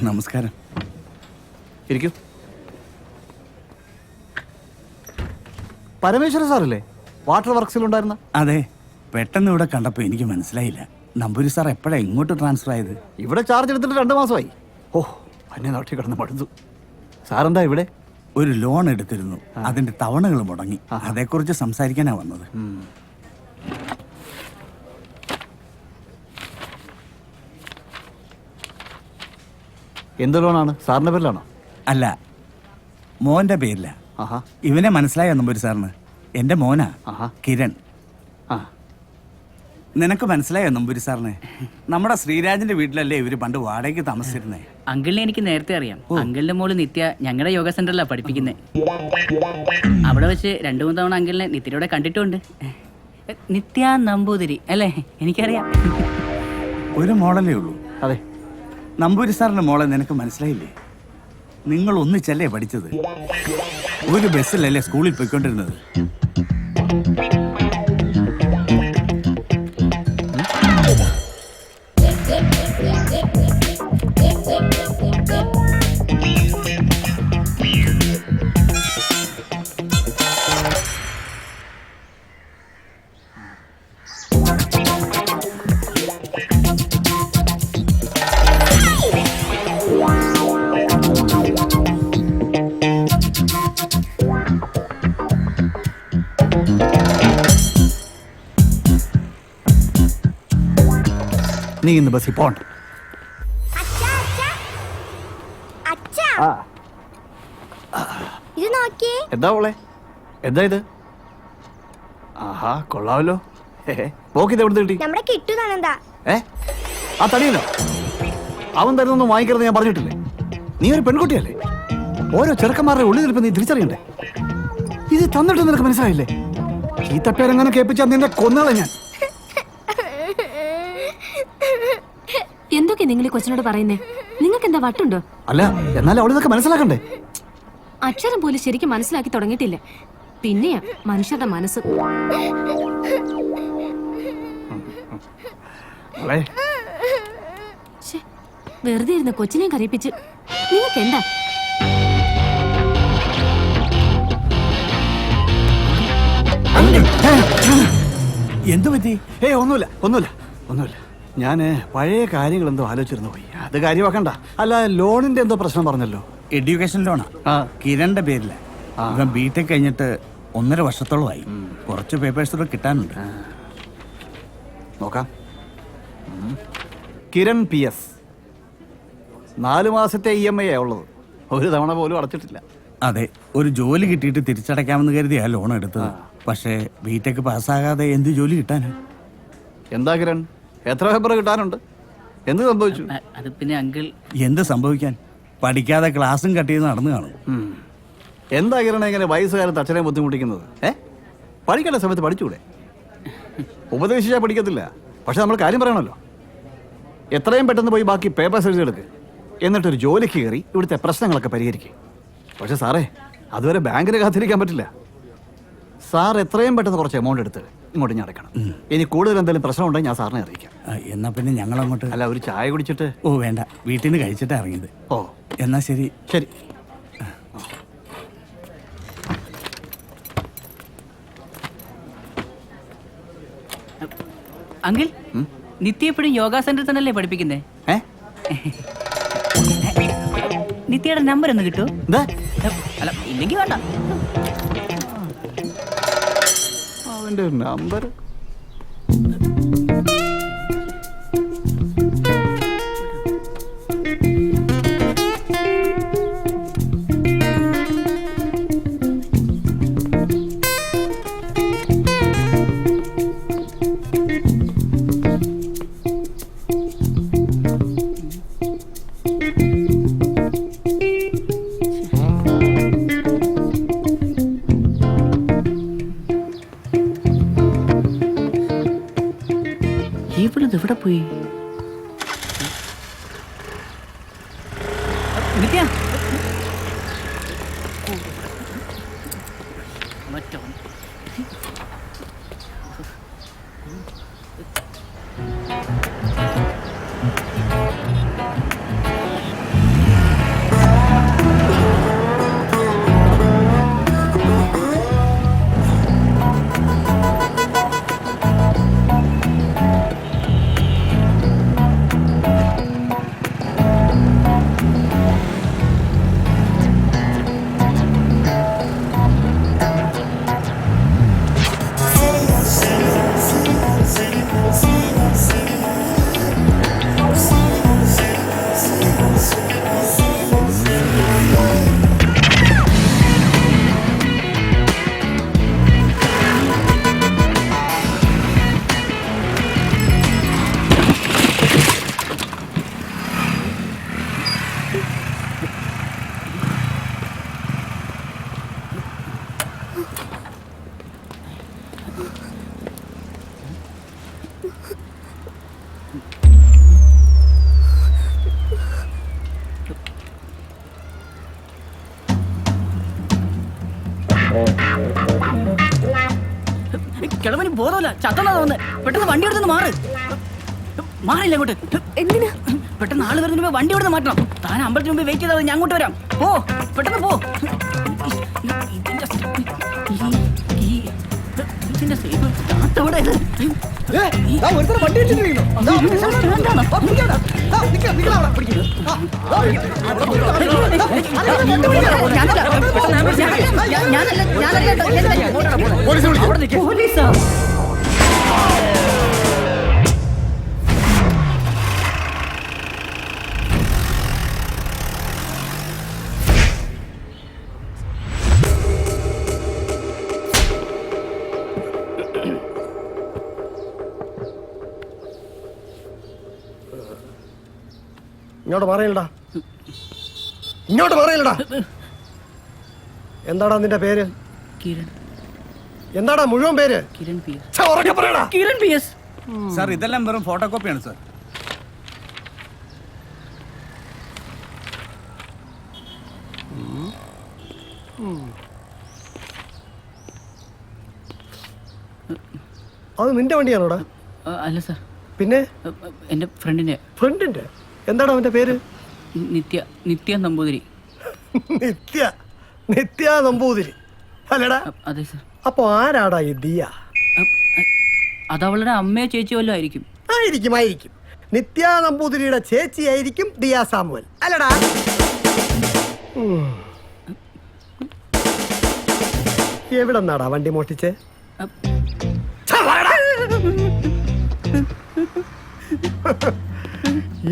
നമസ്കാരം. ഇരിക്കൂ. പരമേശ്വരൻ സാറല്ലേ വാട്ടർ വർക്സിലുണ്ടായിരുന്ന? അതെ, പെട്ടെന്ന് ഇവിടെ കണ്ടപ്പോൾ എനിക്ക് മനസ്സിലായില്ല. നമ്പൂരി സാർ എപ്പോഴാണ് ഇങ്ങോട്ട് ട്രാൻസ്ഫർ ആയത്? ഇവിടെ ചാർജ് എടുത്തിട്ട് 2 മാസമായി. ഓ, അന്യ നാട്ടിൽ കിടന്ന് മടുത്തു. സാറെന്താ ഇവിടെ? ഒരു ലോൺ എടുത്തിരുന്നു, അതിന്റെ തവണകൾ മുടങ്ങി. അതേക്കുറിച്ച് സംസാരിക്കാനാ വന്നത്. എന്ത് ലോണാണ്? സാറിന്റെ പേരിലാണോ? അല്ല, മോന്റെ പേരില. ഇവനെ മനസ്സിലായോ നമ്പൂരി സാറിന്? എന്റെ മോനാ, കിരൺ. നിനക്ക് മനസ്സിലായോ നമ്പൂരി സാറിനെ? നമ്മുടെ ശ്രീരാജിന്റെ വീട്ടിലല്ലേ ഇവര് പണ്ട് വാടകയ്ക്ക് താമസിച്ചിരുന്നേ. അങ്കിളിനെ എനിക്ക് നേരത്തെ അറിയാം. അങ്കിളിന്റെ മോള് നിത്യ ഞങ്ങളുടെ യോഗ സെന്ററിലാണ് പഠിപ്പിക്കുന്നത്. അവിടെ വെച്ച് 2-3 തവണ അങ്കിളിനെ നിത്യയോടെ കണ്ടിട്ടുണ്ട്. നിത്യ നമ്പൂതിരി അല്ലേ? എനിക്കറിയാം. ഒരു മോളല്ലേ ഉള്ളൂ? അതെ. നമ്പൂരി സാറിന്റെ മോളെ നിനക്ക് മനസ്സിലായില്ലേ? നിങ്ങൾ ഒന്നിച്ചല്ലേ പഠിച്ചത്? ഒരു ബസ്സിലല്ലേ സ്കൂളിൽ പോയിക്കൊണ്ടിരുന്നത്? നീ ഇന്ന് ബസ്സിൽ പോണ്ട. എന്താ മോളെ? എന്താ ഇത്? ആഹാ, കൊള്ളാമല്ലോ. പോക്കിത് എവിടെ കിട്ടി? ആ തടിയല്ലോ. അവൻ തരുന്നൊന്നും വാങ്ങിക്കരുത് ഞാൻ പറഞ്ഞിട്ടില്ലേ? നീ ഒരു പെൺകുട്ടിയല്ലേ? ഓരോ ചെറുക്കന്മാരുടെ ഉള്ളിൽ നിൽപ്പ് നീ തിരിച്ചറിയണ്ടേ? ഇത് തന്നിട്ട് നിനക്ക് മനസ്സിലായില്ലേ? ഈ തപ്പേരെങ്ങനെ കേൾപ്പിച്ചാൽ നിന്നെ കൊന്നുകളെ ഞാൻ. എന്തൊക്കെ നിങ്ങൾ കൊച്ചിനോട് പറയുന്നേ? നിങ്ങൾക്ക് എന്താ വട്ടുണ്ടോ? അല്ല, എന്നാലും അവളിതൊക്കെ മനസ്സിലാക്കണ്ടേ? അക്ഷരം പോലും ശരിക്കും മനസ്സിലാക്കി തുടങ്ങിയിട്ടില്ല. പിന്നെയാ മനുഷ്യരുടെ മനസ്സ്. വെറുതെ ഇരുന്ന കൊച്ചിനെയും കരയിപ്പിച്ച് നിങ്ങൾക്ക് എന്താ? എന്തു പറ്റി? ഒന്നുമില്ല. ഞാന് പഴയ കാര്യങ്ങൾ എന്തോ ആലോചിച്ചിരുന്നു പോയി. അത് കാര്യമാക്കണ്ട. അല്ല, ലോണിന്റെ എന്തോ പ്രശ്നം പറഞ്ഞല്ലോ. എഡ്യൂക്കേഷൻ ലോണാ, കിരണിന്റെ പേരില. ഇവൻ ബിടെക് കഴിഞ്ഞിട്ട് 1.5 വർഷത്തോളമായി. കുറച്ച് പേപ്പേഴ്സ് കിട്ടാനുണ്ട്. നോക്കാം. കിരൺ PS 4 മാസത്തെ EMI ഉള്ളത്. ഒരു തവണ പോലും അടച്ചിട്ടില്ല. അതെ, ഒരു ജോലി കിട്ടിയിട്ട് തിരിച്ചടയ്ക്കാമെന്ന് കരുതിയാ ലോൺ എടുത്തത്. പക്ഷേ ബിടെക് പാസ്സാകാതെ എന്ത് ജോലി കിട്ടാനാ? എന്താ കിരൺ, എത്ര പേപ്പർ കിട്ടാനുണ്ട്? എന്ത് സംഭവിച്ചു? അത് പിന്നെ അങ്കിൾ. എന്ത് സംഭവിക്കാൻ? പഠിക്കാതെ ക്ലാസ്സും കട്ട് ചെയ്ത് നടന്നു കാണും. എന്താ കിരണ ഇങ്ങനെ വയസ്സുകാലത്ത് അച്ഛനെ ബുദ്ധിമുട്ടിക്കുന്നത്? പഠിക്കേണ്ട സമയത്ത് പഠിച്ചൂടെ? ഉപദേശിച്ചാൽ പഠിക്കത്തില്ല. പക്ഷെ നമ്മൾ കാര്യം പറയണമല്ലോ. എത്രയും പെട്ടെന്ന് പോയി ബാക്കി പേപ്പേഴ്സ് എഴുതിയെടുക്ക്. എന്നിട്ടൊരു ജോലിക്ക് കയറി ഇവിടുത്തെ പ്രശ്നങ്ങളൊക്കെ പരിഹരിക്കും. പക്ഷെ സാറേ, അതുവരെ ബാങ്കിന് കാത്തിരിക്കാൻ പറ്റില്ല. സാർ എത്രയും പെട്ടെന്ന് കുറച്ച് എമൗണ്ട് എടുത്ത് ഇങ്ങോട്ട് ഞാൻ അടയ്ക്കണം. ഇനി കൂടുതൽ എന്തെങ്കിലും പ്രശ്നം ഉണ്ടെങ്കിൽ ഞാൻ സാറിനെ അറിയിക്കാം. എന്നാ പിന്നെ ഞങ്ങൾ അങ്ങോട്ട്. അല്ല, ഒരു ചായ കുടിച്ചിട്ട്. ഓ വേണ്ട, വീട്ടിൽ നിന്ന് കഴിച്ചിട്ട് ഇറങ്ങിയത്. ഓ എന്നാ ശരി. ശരി. അങ്കിൾ, നിത്യ എപ്പോഴും യോഗ സെന്ററിൽ തന്നെയല്ലേ പഠിപ്പിക്കുന്നേ? നിത്യയുടെ നമ്പർ ഒന്ന് കിട്ടുമോ? അല്ല, ഇല്ലെങ്കിൽ വേണ്ട. അവന്റെ നമ്പർ ഇവിടെ പോയി. നിത്യ, കിളവന് ബോധമല്ല, ചത്തന്നാ തോന്നുന്നത്. പെട്ടെന്ന് വണ്ടി എടുത്തൊന്ന് മാറില്ല അങ്ങോട്ട്. എന്തിനാ? പെട്ടെന്ന് ആള് വരുന്നതിന് മുമ്പ് വണ്ടി ഇവിടെ മാറ്റണം. താൻ അമ്പലത്തിന് മുമ്പ് വെയിറ്റ് ചെയ്താൽ ഞാൻ അങ്ങോട്ട് വരാം. പോ, പെട്ടെന്ന് പോ. ഇതിന്റെ സേഫ് സ്റ്റാർട്ട് എവിടെ? പോലീസാ? ഇങ്ങോട്ട് പറയലടാ, ഇങ്ങോട്ട് പറയലടാ. എന്താടാ നിന്റെ പേര്? കിരൺ. എന്താടാ മുഴുവൻ പേര്? Kiran P S. ഉറക്കെ പറയടാ. Kiran P S. സാർ ഇതെല്ലാം വെറും ഫോട്ടോ കോപ്പിയാണ് സാർ. അത് നിന്റെ വണ്ടിയാണോടാ? അല്ല സാർ, പിന്നെ എൻ്റെ ഫ്രണ്ടിന്റെ. ഫ്രണ്ടിന്റെ? എന്താടാ അവന്റെ പേര്? നിത്യ നമ്പൂതിരി. നിത്യ നമ്പൂതിരി അല്ലടാ? അതെ സാർ. അപ്പൊ ആരാടാ ഈ ദിയ? അത് അവളുടെ അമ്മയോ ചേച്ചിയോ വല്ലതും ആയിരിക്കും. ആയിരിക്കും. നിത്യ നമ്പൂതിരിയുടെ ചേച്ചി ആയിരിക്കും ദിയ സാമുവൽ അല്ലടാ? എവിടെ നിന്നാടാ വണ്ടി മോട്ടിച്ചേ?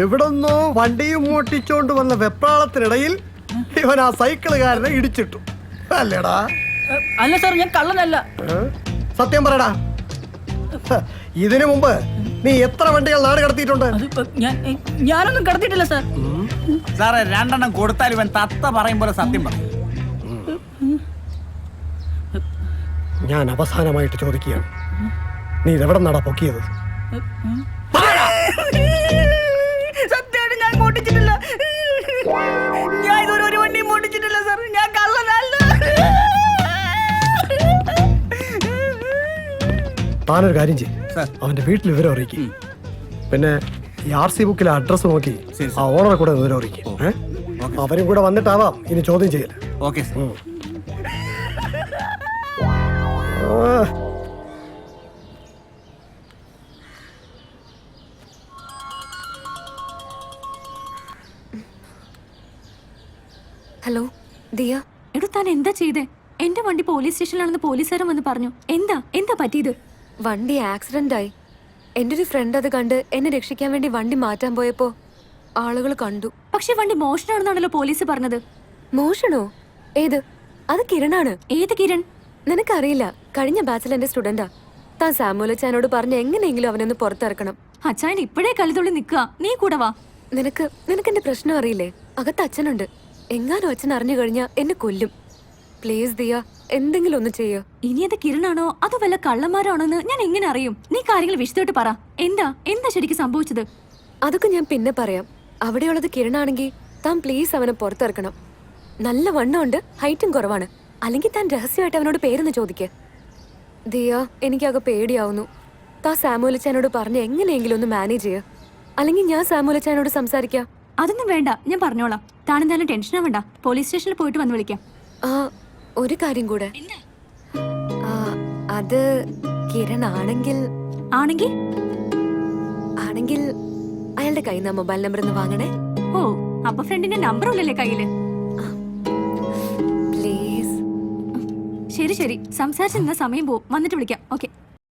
എവിടെന്നോ വണ്ടിയും മോട്ടിച്ചോണ്ട് വന്ന വെപ്രാളത്തിനിടയിൽ ഇവൻ ആ സൈക്കിളുകാരനെ ഇടിച്ചിട്ടു അല്ലേടാ? അല്ല സാർ, ഞാൻ കള്ളനല്ല. സത്യം പറയടാ. ഇതിനു മുമ്പ് നീ എത്ര വണ്ടികൾ നാട് കടത്തിയിട്ടുണ്ട്? ഞാനൊന്നും കടത്തിയിട്ടില്ല സാർ. സാറേ, 2 എണ്ണം കൊടുത്താൽ ഇവൻ തത്ത പറയും പോലെ സത്യം പറയും. ഞാൻ അവസാനമായിട്ട് ചോദിക്കുകയാണ്, നീ ഇതെവിടെ നടാ പൊക്കിയത്? സത്യമായിട്ട് ഞാൻ മോട്ടിച്ചിട്ടില്ല. ഞാൻ ഇതുവരെ ഒരു വണ്ടിയും മോട്ടിച്ചിട്ടില്ല സാർ. ഞാൻ കള്ളനല്ല. താനൊരു കാര്യം ചെയ്യും, സാർ. അവന്റെ വീട്ടിൽ വിവരം അറിയിക്കും. പിന്നെ ഈ RC ബുക്കിലെ അഡ്രസ് നോക്കി ശരി, ആ ഓണറെ കൂടെ വിവരം അറിയിക്കും. അവരും കൂടെ വന്നിട്ടാവാം ഇനി ചോദ്യം ചെയ്യല്. Okay sir. ഹലോ ദിയ. എടോ, താൻ എന്താ ചെയ്തേ? എന്റെ വണ്ടി പോലീസ് സ്റ്റേഷനിലാണെന്ന് പോലീസുകാരൻ വന്ന് പറഞ്ഞു. എന്താ പറ്റിയത്? വണ്ടി ആക്സിഡന്റ് ആയി. എൻ്റെ ഒരു ഫ്രണ്ട് അത് കണ്ട് എന്നെ രക്ഷിക്കാൻ വേണ്ടി വണ്ടി മാറ്റാൻ പോയപ്പോ ആളുകൾ കണ്ടു. പക്ഷെ വണ്ടി മോഷണമാണെന്നാണല്ലോ പോലീസ് പറഞ്ഞത്. മോഷണോ? ഏത്? അത് കിരണാണ്. ഏത് കിരൺ? നിനക്കറിയില്ല, കഴിഞ്ഞ ബാച്ചിൽ എന്റെ സ്റ്റുഡന്റാ. താൻ സാമുവലച്ചാനോട് പറഞ്ഞ് എങ്ങനെയെങ്കിലും അവനൊന്ന് പുറത്തിറക്കണം. അച്ഛൻ ഇപ്പോഴേ കലിതുള്ളി നിൽക്കുക. നീ കൂടെ വാ. നിനക്ക് എന്റെ പ്രശ്നം അറിയില്ലേ? അകത്ത് അച്ഛനുണ്ട്. എങ്ങാനും അച്ഛൻ അറിഞ്ഞു കഴിഞ്ഞാ എന്നെ കൊല്ലും. പ്ലീസ് ദിയ, എന്തെങ്കിലും ഒന്ന് ചെയ്യോ. ഇനി അത് കിരണാണോ അതോ വല്ല കള്ളന്മാരാണോ എന്ന് ഞാൻ എങ്ങനെ അറിയും? നീ കാര്യങ്ങൾ വിശദമായിട്ട് പറ. എന്താ ശരിക്കും സംഭവിച്ചത്? അതൊക്കെ ഞാൻ പിന്നെ പറയാം. അവിടെയുള്ളത് കിരണാണെങ്കിൽ താൻ പ്ലീസ് അവനെ പുറത്തിറക്കണം. നല്ല വണ്ണമുണ്ട്, ഹൈറ്റും കുറവാണ്. അല്ലെങ്കിൽ താൻ രഹസ്യമായിട്ട് അവനോട് പേരൊന്ന് ചോദിക്ക്. ദിയ, എനിക്കാകെ പേടിയാവുന്നു. താ സാമുവലച്ചാനോട് പറഞ്ഞ് എങ്ങനെയെങ്കിലും ഒന്ന് മാനേജ് ചെയ്യുക. അല്ലെങ്കിൽ ഞാൻ സാമുവലച്ചാനോട് സംസാരിക്കാം. അതൊന്നും വേണ്ട, ഞാൻ പറഞ്ഞോളാം. താനെന്തായാലും ടെൻഷനാ വേണ്ട. പോലീസ് സ്റ്റേഷനിൽ പോയിട്ട് വന്ന് വിളിക്കാം. ആ, ഒരു കാര്യം കൂടെ. അത് കിരൺ ആണെങ്കിൽ ആണെങ്കിൽ അയാളുടെ കയ്യിൽ നിന്ന് മൊബൈൽ നമ്പർ ഒന്ന് വാങ്ങണേ. ഓ, അപ്പൊ ഫ്രണ്ടിന്റെ നമ്പർ ഉള്ളല്ലേ കയ്യില്? പ്ലീസ്. ശരി സംസാരിച്ചു നിന്ന സമയം പോവും. വന്നിട്ട് വിളിക്കാം. ഓക്കെ.